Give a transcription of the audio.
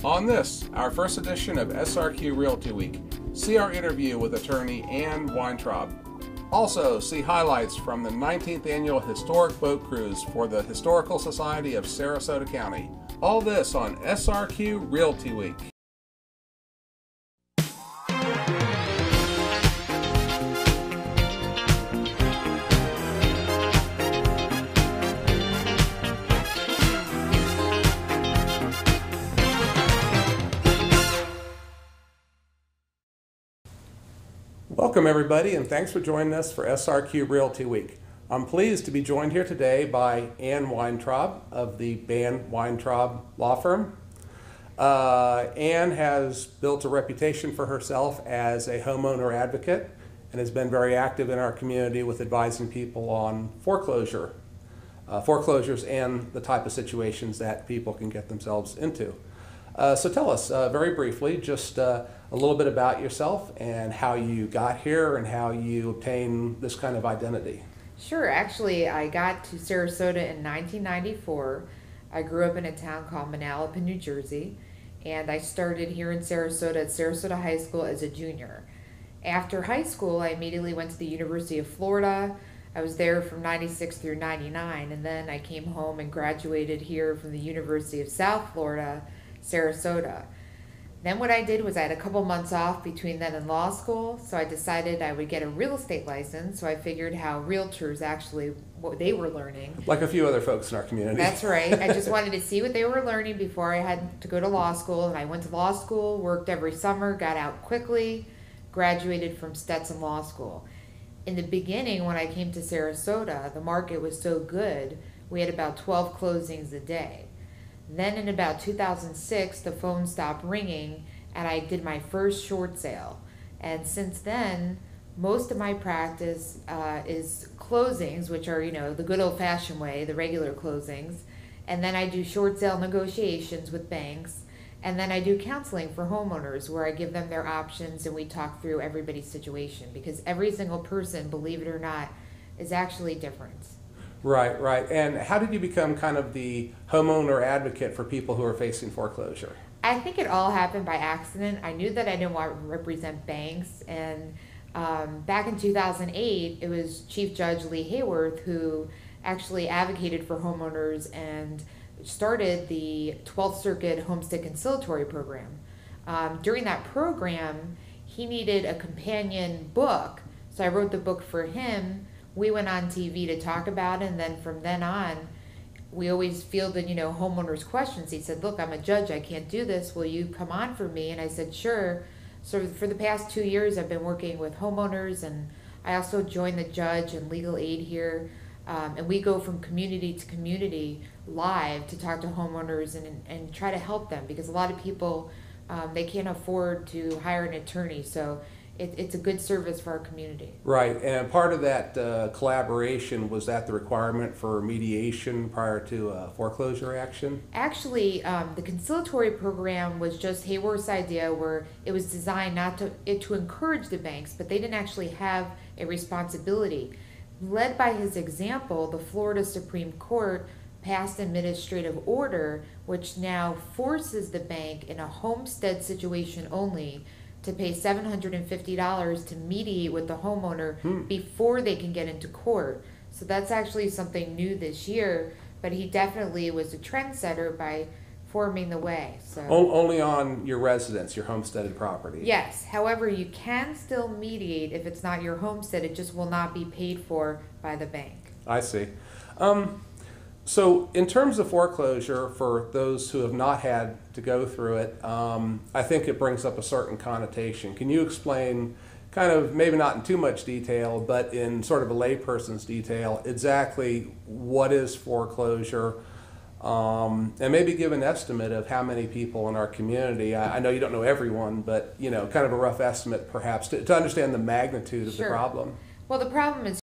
On this, our first edition of SRQ Realty Week, see our interview with attorney Ann Weintraub. Also, see highlights from the 19th Annual Historic Boat Cruise for the Historical Society of Sarasota County. All this on SRQ Realty Week. Welcome everybody, and thanks for joining us for SRQ Realty Week. I'm pleased to be joined here today by Ann Weintraub of the Weintraub Law Firm. Ann has built a reputation for herself as a homeowner advocate and has been very active in our community with advising people on foreclosures and the type of situations that people can get themselves into. So tell us very briefly just a little bit about yourself and how you got here and how you obtained this kind of identity. Sure. Actually, I got to Sarasota in 1994. I grew up in a town called Manalapan, New Jersey, and I started here in Sarasota at Sarasota High School as a junior. After high school, I immediately went to the University of Florida. I was there from 96 through 99, and then I came home and graduated here from the University of South Florida, Sarasota. Then what I did was I had a couple months off between then and law school, so I decided I would get a real estate license. So I figured how realtors actually, what they were learning. Like a few other folks in our community. That's right. I just wanted to see what they were learning before I had to go to law school. And I went to law school, worked every summer, got out quickly, graduated from Stetson Law School. In the beginning, when I came to Sarasota, the market was so good, we had about 12 closings a day. Then in about 2006, the phone stopped ringing and I did my first short sale. And since then, most of my practice is closings, which are, the good old-fashioned way, the regular closings. And then I do short sale negotiations with banks. And then I do counseling for homeowners where I give them their options and we talk through everybody's situation, because every single person, believe it or not, is actually different. Right, right. And how did you become kind of the homeowner advocate for people who are facing foreclosure? I think it all happened by accident. I knew that I didn't want to represent banks, and back in 2008, it was Chief Judge Lee Hayworth who actually advocated for homeowners and started the 12th Circuit Homestead Conciliatory Program. During that program, he needed a companion book, so I wrote the book for him. We went on TV to talk about it, and then from then on, we always fielded, homeowners' questions. He said, look, I'm a judge, I can't do this. Will you come on for me? And I said, sure. So for the past 2 years, I've been working with homeowners, and I also joined the judge and legal aid here. And we go from community to community live to talk to homeowners and try to help them, because a lot of people, they can't afford to hire an attorney. So it's a good service for our community. Right, and part of that collaboration, was that the requirement for mediation prior to a foreclosure action? Actually, the conciliatory program was just Hayworth's idea, where it was designed to encourage the banks, but they didn't actually have a responsibility. Led by his example, the Florida Supreme Court passed an administrative order which now forces the bank in a homestead situation only to pay $750 to mediate with the homeowner before they can get into court. So that's actually something new this year, but he definitely was a trendsetter by forming the way. So Only on your residence, your homesteaded property? Yes. However, you can still mediate if it's not your homestead. It just will not be paid for by the bank. I see. So in terms of foreclosure, for those who have not had to go through it, I think it brings up a certain connotation. Can you explain, kind of, maybe not in too much detail, but in sort of a layperson's detail, exactly what is foreclosure, and maybe give an estimate of how many people in our community, I know you don't know everyone, but kind of a rough estimate perhaps to understand the magnitude of the problem. Well, the problem is